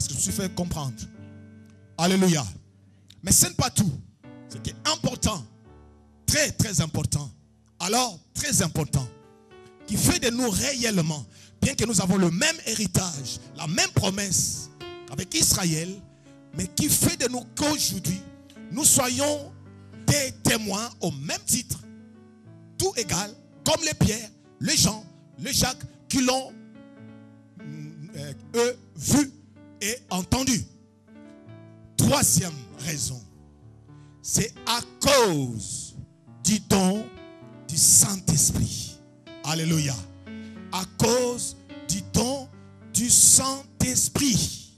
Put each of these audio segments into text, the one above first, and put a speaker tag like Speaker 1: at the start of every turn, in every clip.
Speaker 1: Est-ce que je me suis fait comprendre? Alléluia. Mais ce n'est pas tout. Ce qui est important, très très important, alors très important, qui fait de nous réellement, bien que nous avons le même héritage, la même promesse avec Israël, mais qui fait de nous qu'aujourd'hui, nous soyons des témoins au même titre, tout égal, comme les Pierre, les Jean, les Jacques, qui l'ont eux vu et entendu. Troisième raison, c'est à cause du don du Saint-Esprit. Alléluia. À cause du don du Saint-Esprit.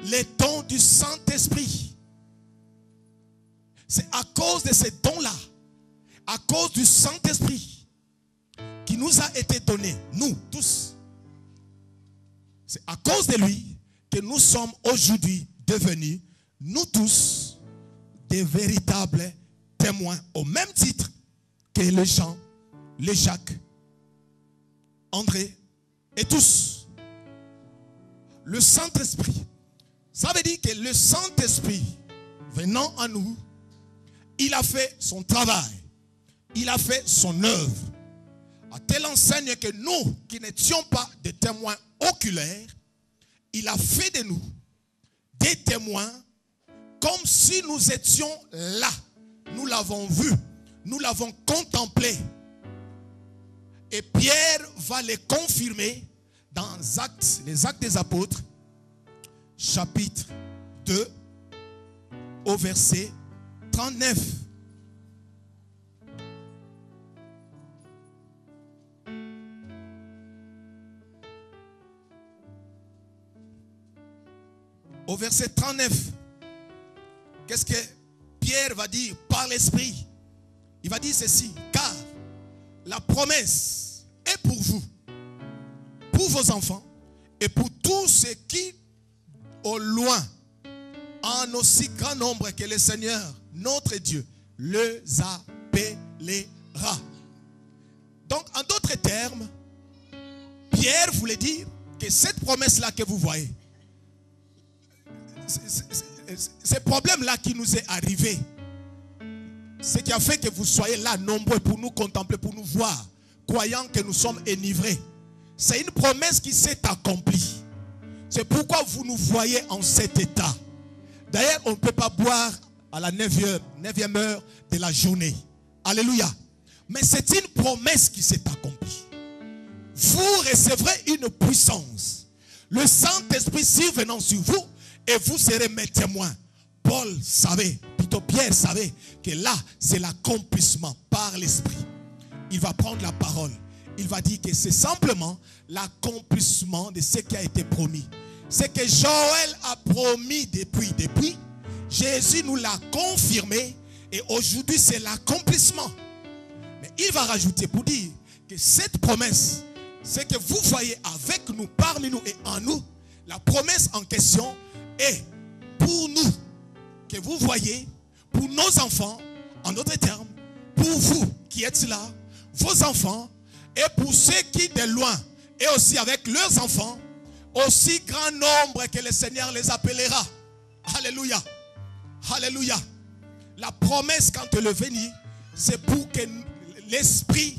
Speaker 1: Les dons du Saint-Esprit. C'est à cause de ces dons-là, à cause du Saint-Esprit qui nous a été donné, nous tous. C'est à cause de lui que nous sommes aujourd'hui devenus, nous tous, des véritables témoins, au même titre que les Jean, les Jacques, André et tous. Le Saint-Esprit, ça veut dire que le Saint-Esprit venant à nous, il a fait son travail, il a fait son œuvre, à telle enseigne que nous, qui n'étions pas des témoins oculaires, il a fait de nous des témoins comme si nous étions là. Nous l'avons vu, nous l'avons contemplé. Et Pierre va les confirmer dans les Actes des Apôtres, chapitre 2, au verset 39. Au verset 39, qu'est-ce que Pierre va dire par l'Esprit? Il va dire ceci: car la promesse est pour vous, pour vos enfants et pour tous ceux qui, au loin, en aussi grand nombre que le Seigneur, notre Dieu, les appellera. Donc, en d'autres termes, Pierre voulait dire que cette promesse-là que vous voyez, ces problèmes-là qui nous est arrivé, ce qui a fait que vous soyez là nombreux pour nous contempler, pour nous voir, croyant que nous sommes enivrés, c'est une promesse qui s'est accomplie. C'est pourquoi vous nous voyez en cet état. D'ailleurs, on ne peut pas boire à la 9e heure de la journée. Alléluia. Mais c'est une promesse qui s'est accomplie. Vous recevrez une puissance. Le Saint-Esprit survenant sur vous, et vous serez mes témoins. Paul savait, plutôt Pierre savait, que là, c'est l'accomplissement par l'Esprit. Il va prendre la parole. Il va dire que c'est simplement l'accomplissement de ce qui a été promis. Ce que Joël a promis depuis. Jésus nous l'a confirmé. Et aujourd'hui, c'est l'accomplissement. Mais il va rajouter pour dire que cette promesse, ce que vous voyez avec nous, parmi nous et en nous, la promesse en question est pour nous, que vous voyez, pour nos enfants, en d'autres termes, pour vous qui êtes là, vos enfants, et pour ceux qui de loin, et aussi avec leurs enfants, aussi grand nombre que le Seigneur les appellera. Alléluia. Alléluia. La promesse quand elle est venue, c'est pour que l'Esprit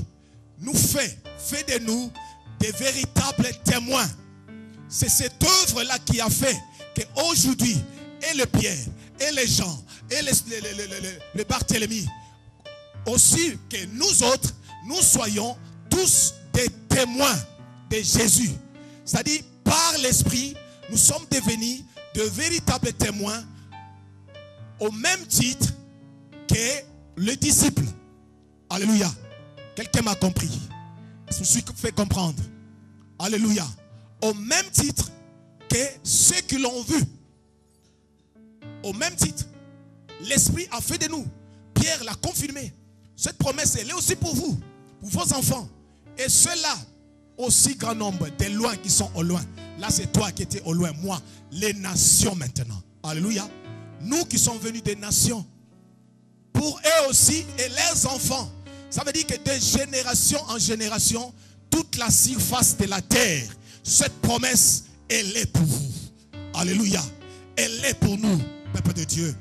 Speaker 1: nous fait de nous des véritables témoins. C'est cette œuvre-là qui a fait qu'aujourd'hui, et le Pierre, et les Jean, et le Barthélemy, aussi que nous autres, nous soyons tous des témoins de Jésus. C'est-à-dire, par l'Esprit, nous sommes devenus de véritables témoins au même titre que les disciples. Alléluia. Quelqu'un m'a compris. Je me suis fait comprendre. Alléluia. Au même titre que ceux qui l'ont vu. Au même titre. L'Esprit a fait de nous. Pierre l'a confirmé. Cette promesse, elle est aussi pour vous, pour vos enfants. Et ceux-là, aussi grand nombre, des loin qui sont au loin. Là, c'est toi qui étais au loin, moi. Les nations maintenant. Alléluia. Nous qui sommes venus des nations. Pour eux aussi et leurs enfants. Ça veut dire que de génération en génération, toute la surface de la terre, cette promesse, elle est pour vous. Alléluia. Elle est pour nous, peuple de Dieu.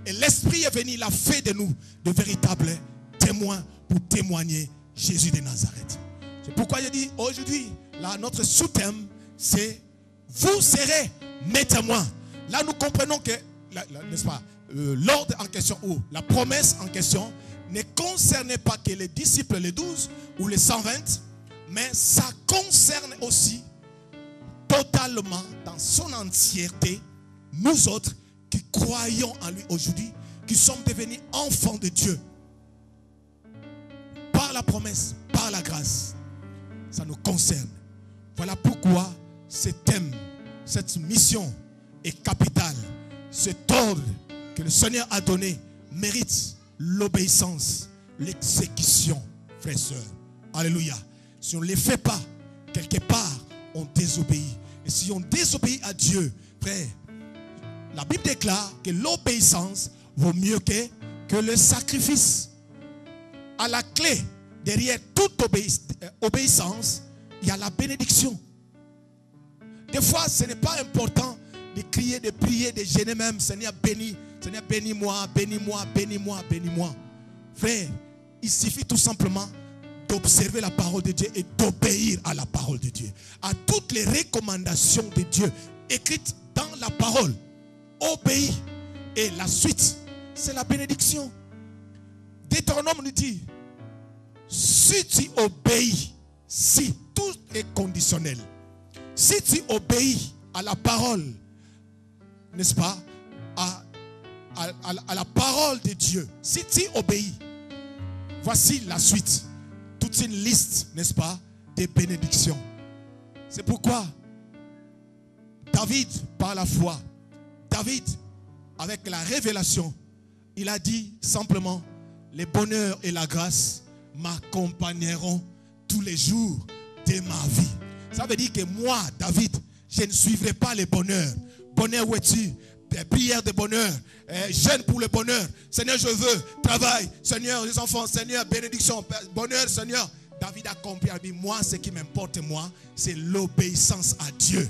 Speaker 1: Et l'Esprit est venu, il a fait de nous de véritables témoins pour témoigner Jésus de Nazareth. C'est pourquoi je dis aujourd'hui, là, notre sous-thème, c'est vous serez mes témoins. Là, nous comprenons que, n'est-ce pas, l'ordre en question ou la promesse en question ne concernait pas que les disciples, les 12 ou les 120, mais ça concerne aussi totalement, dans son entièreté, nous autres qui croyons en lui aujourd'hui, qui sommes devenus enfants de Dieu. Par la promesse, par la grâce, ça nous concerne. Voilà pourquoi ce thème, cette mission est capitale. Cet ordre que le Seigneur a donné mérite l'obéissance, l'exécution, frères et sœurs. Alléluia. Si on ne les fait pas, quelque part, on désobéit. Et si on désobéit à Dieu, frère, la Bible déclare que l'obéissance vaut mieux que le sacrifice. À la clé, derrière toute obéissance, il y a la bénédiction. Des fois, ce n'est pas important de crier, de prier, de gêner même. Seigneur, bénis. Seigneur, bénis-moi, bénis-moi, bénis-moi, bénis-moi. Frère, il suffit tout simplement d'observer la parole de Dieu et d'obéir à la parole de Dieu. À toutes les recommandations de Dieu écrites dans la parole. Obéis. Et la suite, c'est la bénédiction. Deutéronome nous dit, si tu obéis, si tout est conditionnel, si tu obéis à la parole, n'est-ce pas, à la parole de Dieu, si tu obéis, voici la suite. Toute une liste, n'est-ce pas, des bénédictions. C'est pourquoi David, par la foi, David, avec la révélation, il a dit simplement, les bonheurs et la grâce m'accompagneront tous les jours de ma vie. Ça veut dire que moi, David, je ne suivrai pas les bonheurs. Bonheur où es-tu? Prière de bonheur, jeûne pour le bonheur. Seigneur, je veux travail. Seigneur, les enfants, Seigneur, bénédiction, bonheur, Seigneur. David a compris, a dit, moi, ce qui m'importe, moi, c'est l'obéissance à Dieu.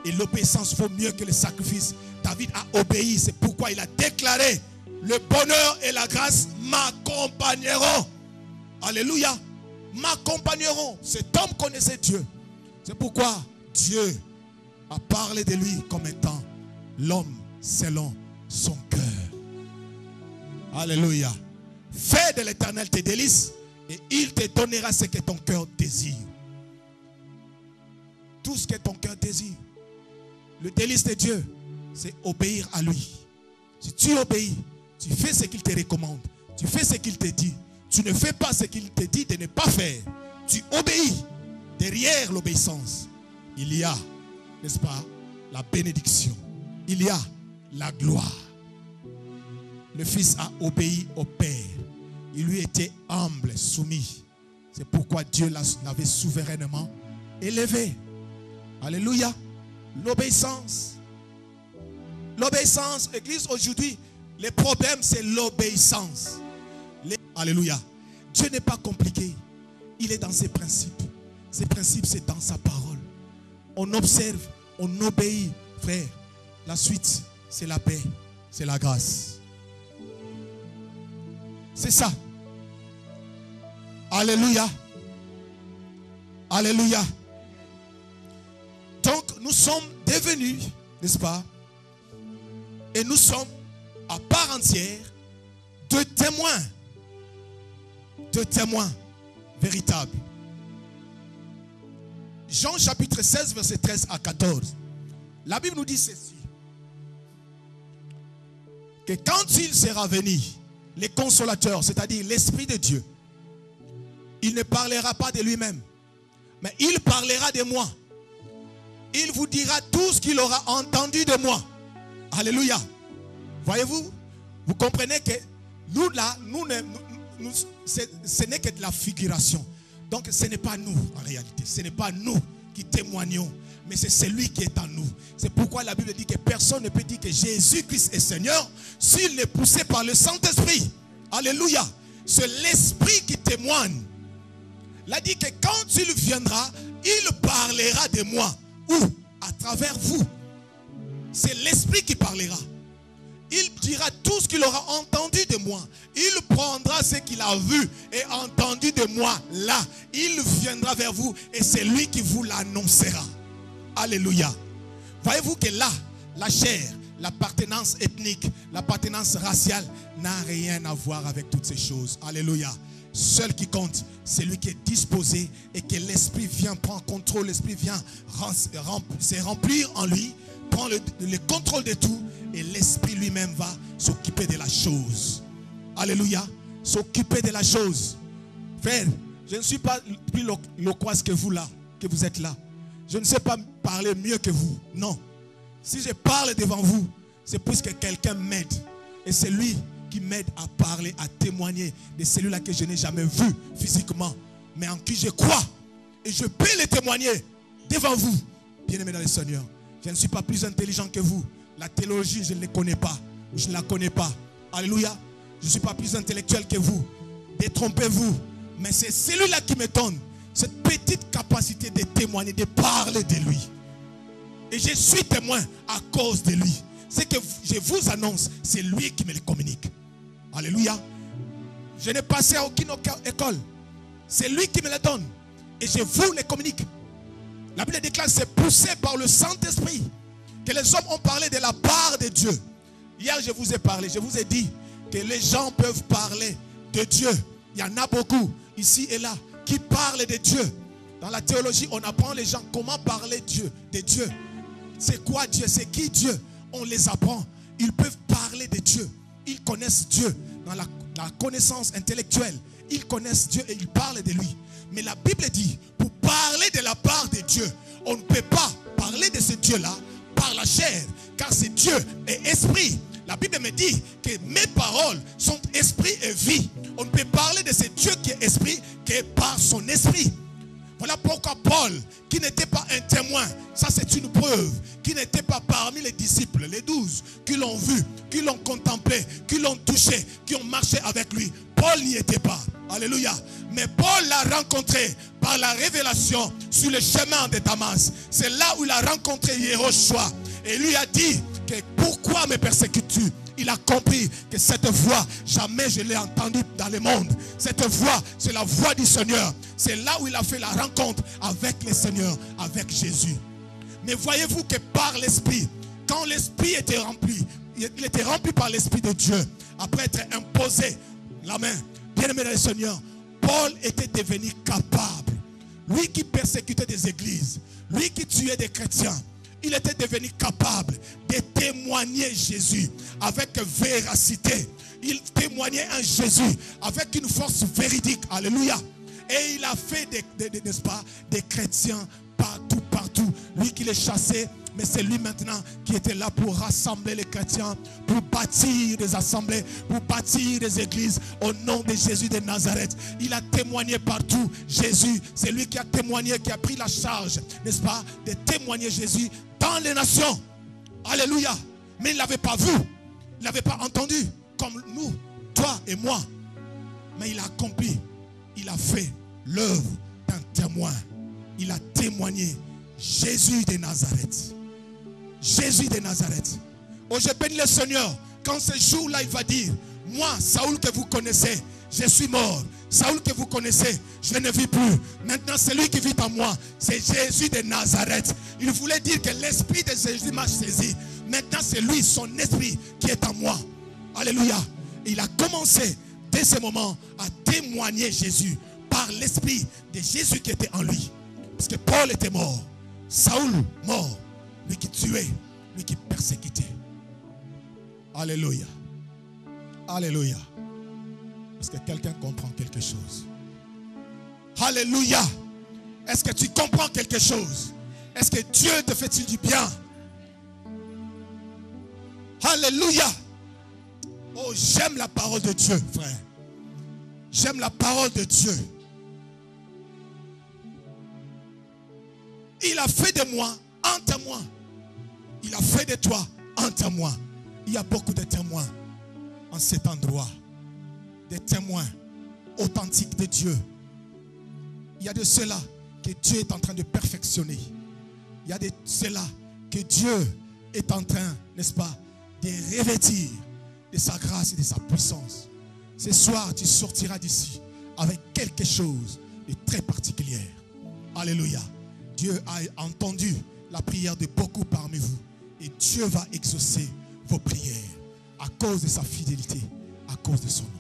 Speaker 1: Et l'obéissance vaut mieux que le sacrifice. David a obéi, c'est pourquoi il a déclaré, le bonheur et la grâce m'accompagneront. Alléluia. M'accompagneront. Cet homme connaissait Dieu. C'est pourquoi Dieu a parlé de lui comme étant l'homme selon son cœur. Alléluia. Fais de l'Éternel tes délices et il te donnera ce que ton cœur désire. Tout ce que ton cœur désire. Le délice de Dieu, c'est obéir à lui. Si tu obéis, tu fais ce qu'il te recommande. Tu fais ce qu'il te dit. Tu ne fais pas ce qu'il te dit de ne pas faire. Tu obéis. Derrière l'obéissance, il y a, n'est-ce pas, la bénédiction. Il y a la gloire. Le Fils a obéi au Père. Il lui était humble, soumis. C'est pourquoi Dieu l'avait souverainement élevé. Alléluia. L'obéissance. L'obéissance, Église, aujourd'hui, le problème, c'est l'obéissance. Alléluia. Dieu n'est pas compliqué. Il est dans ses principes. Ses principes, c'est dans sa parole. On observe, on obéit, frère. La suite, c'est la paix, c'est la grâce. C'est ça. Alléluia. Alléluia. Donc, nous sommes devenus, n'est-ce pas? Et nous sommes à part entière de témoins. De témoins véritables. Jean chapitre 16, verset 13 à 14. La Bible nous dit ceci. Que quand il sera venu, le consolateur, c'est-à-dire l'Esprit de Dieu, il ne parlera pas de lui-même, mais il parlera de moi. Il vous dira tout ce qu'il aura entendu de moi. Alléluia. Voyez-vous, vous comprenez que nous là, ce n'est que de la figuration. Donc ce n'est pas nous en réalité. Ce n'est pas nous qui témoignons, mais c'est celui qui est en nous. C'est pourquoi la Bible dit que personne ne peut dire que Jésus-Christ est Seigneur s'il n'est poussé par le Saint-Esprit. Alléluia. C'est l'Esprit qui témoigne. Il a dit que quand il viendra, il parlera de moi. Où? À travers vous. C'est l'Esprit qui parlera. Il dira tout ce qu'il aura entendu de moi. Il prendra ce qu'il a vu et entendu de moi. Là, il viendra vers vous et c'est lui qui vous l'annoncera. Alléluia. Voyez-vous que là, la chair, l'appartenance ethnique, l'appartenance raciale n'a rien à voir avec toutes ces choses. Alléluia. Seul qui compte, c'est lui qui est disposé et que l'Esprit vient prendre contrôle, l'Esprit vient se remplir en lui, prend le contrôle de tout et l'Esprit lui-même va s'occuper de la chose. Alléluia. S'occuper de la chose. Frère, je ne suis pas plus loquace que vous là, que vous êtes là. Je ne sais pas parler mieux que vous. Non. Si je parle devant vous, c'est parce que quelqu'un m'aide. Et c'est lui qui m'aide à parler, à témoigner de celui-là que je n'ai jamais vu physiquement, mais en qui je crois. Et je peux le témoigner devant vous. Bien-aimés dans le Seigneur, je ne suis pas plus intelligent que vous. La théologie, je ne la connais pas. Je ne la connais pas. Alléluia. Je ne suis pas plus intellectuel que vous. Détrompez-vous. Mais c'est celui-là qui me donne cette petite capacité de témoigner, de parler de lui. Et je suis témoin à cause de lui. Ce que je vous annonce, c'est lui qui me le communique. Alléluia. Je n'ai passé à aucune école. C'est lui qui me le donne. Et je vous le communique. La Bible déclare que c'est poussé par le Saint-Esprit que les hommes ont parlé de la part de Dieu. Hier, je vous ai parlé, je vous ai dit que les gens peuvent parler de Dieu. Il y en a beaucoup, ici et là, qui parlent de Dieu. Dans la théologie, on apprend les gens comment parler de Dieu. C'est quoi Dieu? C'est qui Dieu? On les apprend. Ils peuvent parler de Dieu. Ils connaissent Dieu dans la connaissance intellectuelle. Ils connaissent Dieu et ils parlent de lui. Mais la Bible dit, pour parler de la part de Dieu, on ne peut pas parler de ce Dieu-là par la chair, car c'est Dieu et esprit. La Bible me dit que mes paroles sont esprit et vie. On ne peut parler de ce Dieu qui est esprit que par son esprit. Voilà pourquoi Paul, qui n'était pas un témoin, ça c'est une preuve, qui n'était pas parmi les disciples, les 12, qui l'ont vu, qui l'ont contemplé, qui l'ont touché, qui ont marché avec lui. Paul n'y était pas. Alléluia. Mais Paul l'a rencontré par la révélation sur le chemin de Damas. C'est là où il a rencontré Yehoshua. Et lui a dit que pourquoi me persécutes-tu? Il a compris que cette voix, jamais je l'ai entendue dans le monde. Cette voix, c'est la voix du Seigneur. C'est là où il a fait la rencontre avec le Seigneur, avec Jésus. Mais voyez-vous que par l'Esprit, quand l'Esprit était rempli, il était rempli par l'Esprit de Dieu, après être imposé la main, bien-aimé dans le Seigneur, Paul était devenu capable. Lui qui persécutait des églises, lui qui tuait des chrétiens, il était devenu capable de témoigner Jésus avec véracité. Il témoignait un Jésus avec une force véridique. Alléluia. Et il a fait n'est-ce pas, des chrétiens partout, partout. Lui qui les chassait, mais c'est lui maintenant qui était là pour rassembler les chrétiens, pour bâtir des assemblées, pour bâtir des églises au nom de Jésus de Nazareth. Il a témoigné partout. Jésus, c'est lui qui a témoigné, qui a pris la charge, n'est-ce pas, de témoigner Jésus dans les nations. Alléluia. Mais il ne l'avait pas vu, il ne l'avait pas entendu, comme nous, toi et moi. Mais il a accompli, il a fait l'œuvre d'un témoin. Il a témoigné Jésus de Nazareth. Jésus de Nazareth. Oh, je bénis le Seigneur. Quand ce jour-là, il va dire, moi, Saoul que vous connaissez, je suis mort. Saoul que vous connaissez, je ne vis plus. Maintenant, celui qui vit en moi, c'est Jésus de Nazareth. Il voulait dire que l'esprit de Jésus m'a saisi. Maintenant, c'est lui, son esprit, qui est en moi. Alléluia. Et il a commencé, dès ce moment, à témoigner Jésus par l'esprit de Jésus qui était en lui. Parce que Paul était mort. Saoul, mort. Lui qui tuait, lui qui persécutait. Alléluia. Alléluia. Est-ce que quelqu'un comprend quelque chose? Alléluia. Est-ce que tu comprends quelque chose? Est-ce que Dieu te fait-il du bien? Alléluia. Oh, j'aime la parole de Dieu, frère. J'aime la parole de Dieu. Il a fait de moi un témoin. Il a fait de toi un témoin. Il y a beaucoup de témoins en cet endroit. Des témoins authentiques de Dieu. Il y a de ceux-là que Dieu est en train de perfectionner. Il y a de ceux-là que Dieu est en train, n'est-ce pas, de revêtir de sa grâce et de sa puissance. Ce soir, tu sortiras d'ici avec quelque chose de très particulier. Alléluia. Dieu a entendu la prière de beaucoup parmi vous. Et Dieu va exaucer vos prières à cause de sa fidélité, à cause de son nom.